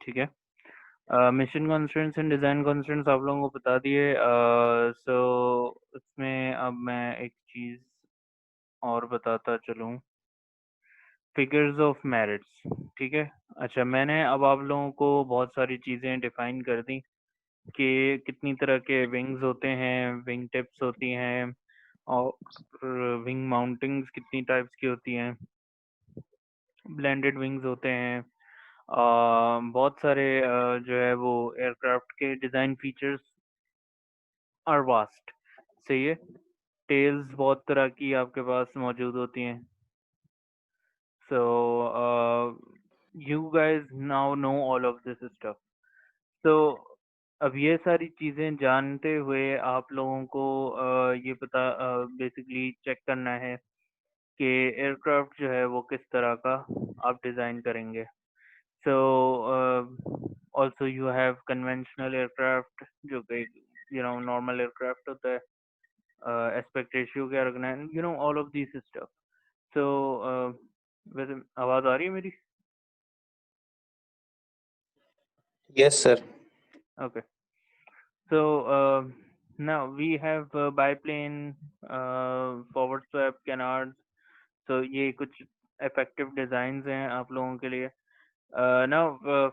ठीक है। Mission constants and design constants आप लोगों को बता दिए। सो इसमें अब मैं एक चीज़ और बताता चलूँ, फिगर्स ऑफ मेरिट्स। ठीक है। अच्छा, मैंने अब आप लोगों को बहुत सारी चीज़ें डिफाइन कर दी कि कितनी तरह के विंग्स होते हैं, विंग टिप्स होती हैं और विंग माउंटिंग्स कितनी टाइप्स की होती हैं, ब्लेंडेड विंग्स होते हैं। बहुत सारे जो है वो एयरक्राफ्ट के डिज़ाइन फीचर्स आर वास्ट। सही है। टेल्स बहुत तरह की आपके पास मौजूद होती हैं। So you guys now know all of this stuff. तो अब ये सारी चीज़ें जानते हुए आप लोगों को ये पता बेसिकली चेक करना है कि एयरक्राफ्ट जो है वो किस तरह का आप डिज़ाइन करेंगे। So also you have conventional aircraft जो कि नॉर्मल एयरक्राफ्ट होता है, एस्पेक्ट रेशियो क्या रखना है, ऑल ऑफ दिस स्टफ। सो वैसे आवाज़ आ रही है मेरी? Yes, sir. Okay. So now we have biplane, forward swept canards. So ये कुछ effective designs हैं आप लोगों के लिए। now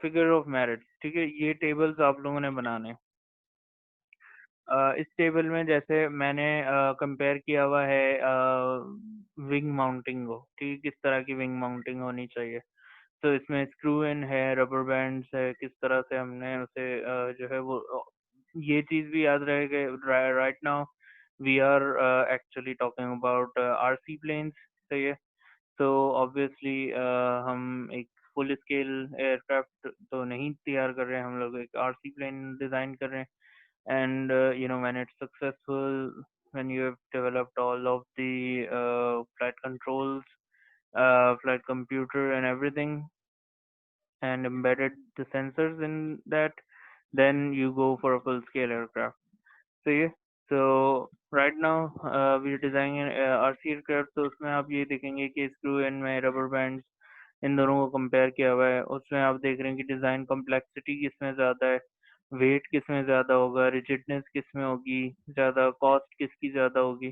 figure of merit, ठीक है, ये tables आप लोगों ने बनाने हैं। इस टेबल में जैसे मैंने कंपेयर किया हुआ है विंग माउंटिंग को, ठीक है, किस तरह की विंग माउंटिंग होनी चाहिए। तो इसमें स्क्रू इन है, रबर बैंड्स है, किस तरह से हमने उसे जो है वो ये चीज़ भी याद रहे right now we are actually talking about RC planes. सही है। तो ऑब्वियसली हम एक फुल स्केल एयरक्राफ्ट तो नहीं तैयार कर रहे हैं, हम लोग एक आरसी प्लेन डिज़ाइन कर रहे हैं। And when it's successful, when you have developed all of the flight controls, flight computer and everything, and embedded the sensors in that, then you go for a full scale aircraft. So yeah, so right now we're designing an RC aircraft। तो उसमें आप ये देखेंगे कि screw and में rubber bands इन दोनों को compare किया हुआ है। उसमें आप देख रहे हैं कि डिज़ाइन कॉम्प्लेक्सिटी किसमें ज़्यादा है, वेट किसमें ज़्यादा होगा, रिजिडनेस किसमें होगी ज़्यादा, कॉस्ट किसकी ज़्यादा होगी।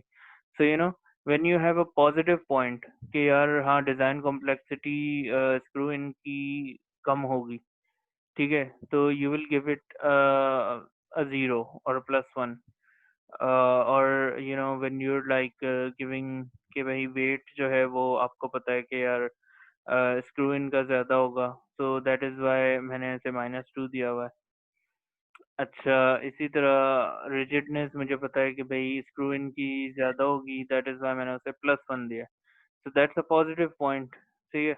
So when you have a positive point कि यार हाँ डिज़ाइन कॉम्प्लेक्सिटी स्क्रू इन की कम होगी, ठीक है, तो you will give it a zero और +1। और व्हेन यूर लाइक गिविंग कि भाई वेट जो है वो आपको पता है कि यार स्क्रू इन का ज़्यादा होगा, सो दैट इज़ वाई मैंने इसे -2 दिया हुआ है। अच्छा, इसी तरह रिजिडनेस मुझे पता है कि भाई स्क्रू इन की ज़्यादा होगी, दैट इज़ वाई मैंने उसे +1 दिया। So that's a positive point. सही है।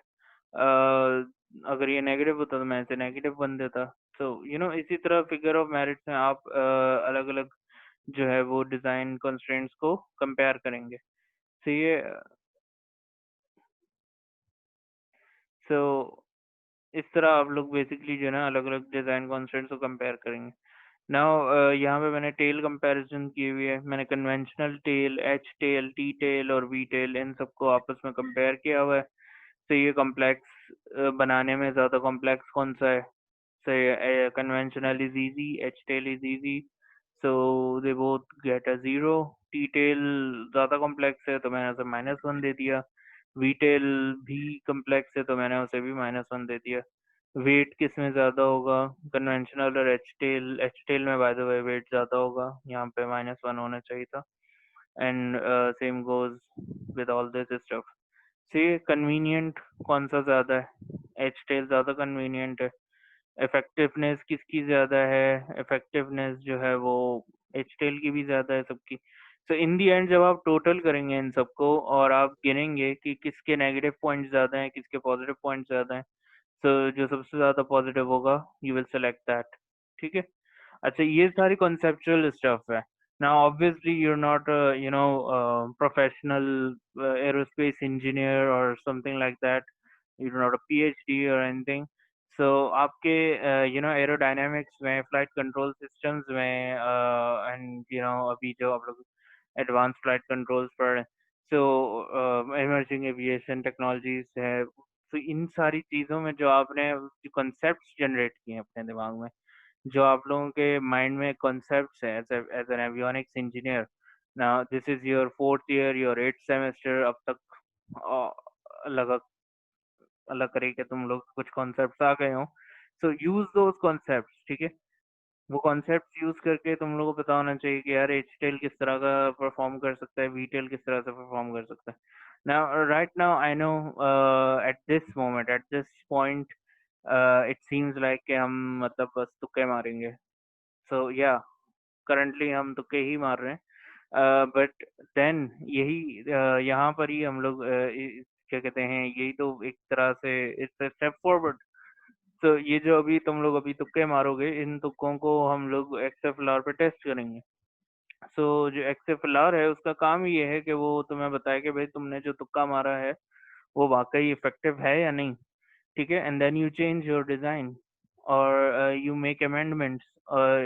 अगर ये नेगेटिव होता तो मैं इसे -1 देता। सो इसी तरह फिगर ऑफ मेरिट्स में आप अलग अलग जो है वो डिज़ाइन कंस्ट्रेंट्स को कंपेयर करेंगे। सही है। सो इस तरह आप लोग बेसिकली जो है ना अलग अलग डिज़ाइन कंस्ट्रेंट्स को कंपेयर करेंगे। नाउ यहाँ पे मैंने टेल कंपैरिजन की हुई है। मैंने conventional tail, H tail, T tail और वी टेल इन सबको आपस में कंपेयर किया हुआ है। तो ये कॉम्प्लेक्स बनाने में ज़्यादा कॉम्प्लेक्स कौन सा है? सही, conventional is easy, H tail is easy, so they both get a zero. T tail ज़्यादा कॉम्प्लेक्स है तो मैंने उसे -1 दे दिया। वी टेल भी कॉम्प्लेक्स है तो मैंने उसे भी -1 दे दिया। वेट किसमें ज़्यादा होगा, कन्वेंशनल और एच टेल में बाय द वे वेट ज़्यादा होगा, यहाँ पे -1 होना चाहिए था। And same goes with all this stuff. See convenient कौन सा ज़्यादा है? एच टेल ज़्यादा कन्वीनियंट है। इफेक्टिवनेस किसकी ज़्यादा है? इफेक्टिवनेस जो है वो एच टेल की भी ज़्यादा है सबकी। सो इन दी एंड जब आप टोटल करेंगे इन सबको और आप गिनेंगे कि किसके नेगेटिव पॉइंट ज़्यादा हैं, किसके पॉजिटिव पॉइंट ज़्यादा हैं, तो जो सबसे ज़्यादा पॉजिटिव होगा यू विल सेलेक्ट दैट। ठीक है। अच्छा, ये सारी कॉन्सेप्चुअल स्टफ है। Now obviously you are not professional aerospace engineer or something like that, you are not a PhD or anything. So आपके एरोडायनामिक्स में, फ्लाइट कंट्रोल सिस्टम्स में एंड अभी जो आप लोग एडवांस फ्लाइट कंट्रोल्स पर, सो इमर्जिंग एविएशन टेक्नोलॉजीज है, तो इन सारी चीज़ों में जो आपने कॉन्सेप्ट्स जनरेट किए हैं अपने दिमाग में, जो आप लोगों के माइंड में कॉन्सेप्ट्स हैं as an avionics engineer, now this is your fourth year, your eight semester, अब तक अलग अलग करे के तुम लोग कुछ कॉन्सेप्ट्स आ गए हो, सो यूज दोज कॉन्सेप्ट्स, ठीक है। वो कॉन्सेप्ट यूज करके तुम लोगों को पता होना चाहिए कि यार एच टेल किस तरह का परफॉर्म कर सकता है, वी टेल किस तरह से परफॉर्म कर सकता है। Now right now I know at this moment, at this point, it seems like कि हम मतलब बस तुक्के मारेंगे। सो या करंटली हम तुक्के ही मार रहे हैं, बट देन यही यहाँ पर ही हम लोग क्या कहते हैं, यही तो एक तरह से इट्स स्टेप फॉरवर्ड। तो ये जो अभी तुम लोग अभी तुक्के मारोगे, इन तुक्कों को हम लोग एक्सएफएलआर पे टेस्ट करेंगे। सो जो एक्सएफएलआर है उसका काम ये है कि वो तुम्हें बताए कि भाई तुमने जो तुक्का मारा है वो वाकई इफेक्टिव है या नहीं, ठीक है। And then you change your design or you make amendments,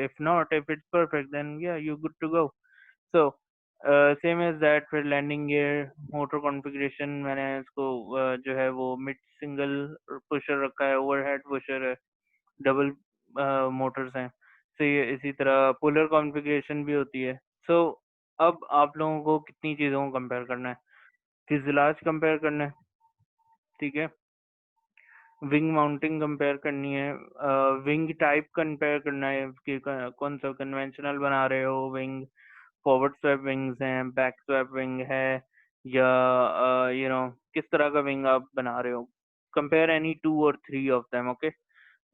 if not, if it's perfect then या you good to go. So same as that, फिर लैंडिंग गियर मोटर कॉन्फ़िगरेशन मैंने इसको जो है वो मिड सिंगल पुशर रखा है, overhead pusher है, डबल मोटर्स हैं। तो ये इसी तरह पोलर कॉन्फ़िगरेशन भी होती है। सो अब आप लोगों को कितनी चीज़ों को कंपेयर करना है, फ्यूज़ेलाज कंपेयर करना है, ठीक है, विंग माउंटिंग कंपेयर करनी है, विंग टाइप कंपेयर करना है कि कौन सा कन्वेंशनल बना रहे हो विंग, फॉरवर्ड स्वैप विंग्स हैं, बैक स्वैप विंग है, या किस तरह का विंग आप बना रहे हो। Compare any 2 or 3 of them, okay.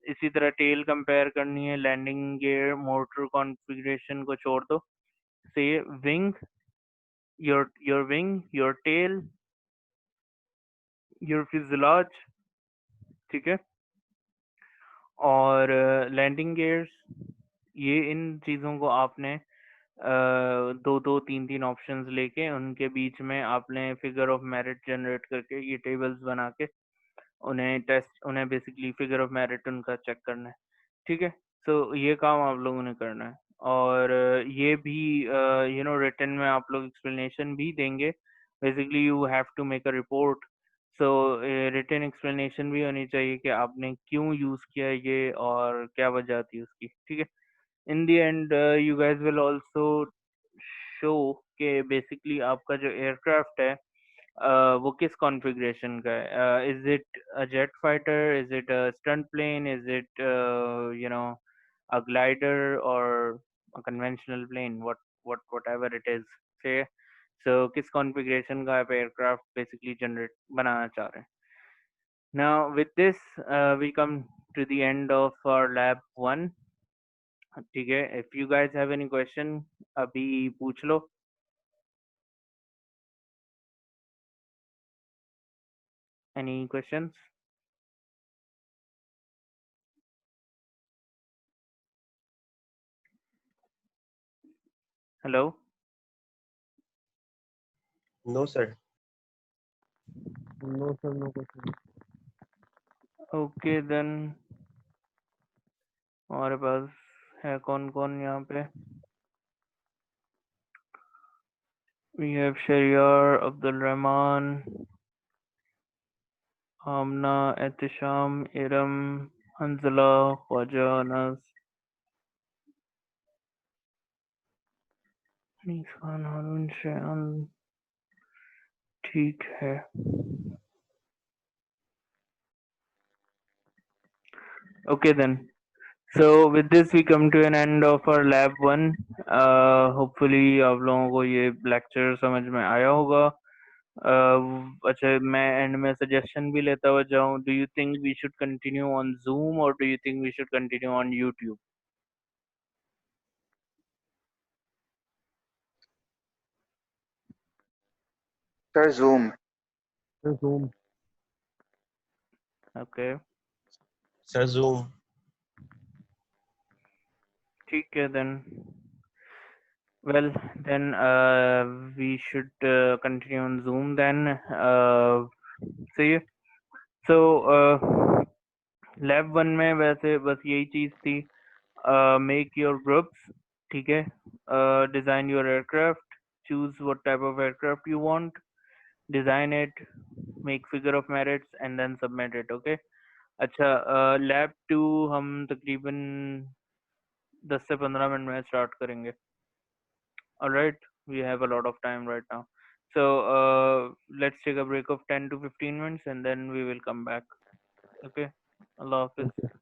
इसी तरह टेल कंपेयर करनी है, लैंडिंग गियर मोटर कॉन्फ़िगरेशन को छोड़ दो, से wing, your wing, your tail, your fuselage, ठीक है, और लैंडिंग गियर्स, ये इन चीज़ों को आपने दो दो तीन तीन ऑप्शंस लेके उनके बीच में आपने फिगर ऑफ मेरिट जनरेट करके ये टेबल्स बना के उन्हें बेसिकली फिगर ऑफ मेरिट उनका चेक करना है, ठीक है। सो ये काम आप लोगों ने करना है, और ये भी रिटन में आप लोग एक्सप्लेनेशन भी देंगे। Basically you have to make a report, so written explanation भी होनी चाहिए कि आपने क्यों यूज़ किया ये और क्या वजह थी उसकी, ठीक है। In the end you guys will also show कि बेसिकली आपका जो एयरक्राफ्ट है वो किस कॉन्फ़िगरेशन का है। Is it a jet fighter, is it a stunt plane, is it a glider or a conventional plane, whatever it is, say। So किस configuration का आप एयरक्राफ्ट बेसिकली जनरेट बनाना चाह रहे हैं। Now with this we come to the end of our lab 1, ठीक है। if you guys have any question अभी पूछ लो। any questions? hello? No, sir. No, sir, no question. okay then, हमारे पास है कौन कौन यहाँ पे। we have Sharyar, Abdul Rahman, Amna, Ehtisham, Iram, Hanzala, Khwaja, Anas, निशान, हारून, शयान, ठीक है। okay then, so with this we come to an end of our lab 1। hopefully आप लोगों को ये लेक्चर समझ में आया होगा। अच्छा, मैं एंड में सजेशन भी लेता हुआ जाऊं, do you think we should continue on Zoom or do you think we should continue on YouTube? Sir, Zoom. Sir, Zoom. Okay, Sir, Zoom. ठीक है then, well then we should continue on Zoom then, see you। so lab 1 में वैसे बस यही चीज थी, make your groups, ठीक है, design your aircraft, choose what type of aircraft you want, design it, make figure of merits, and then submit it. Okay. अच्छा, lab 2 हम तकरीबन 10 से 15 मिनट में स्टार्ट करेंगे. Alright, we have a lot of time right now. So let's take a break of 10 to 15 minutes and then we will come back. Okay. Allah Hafiz. Okay.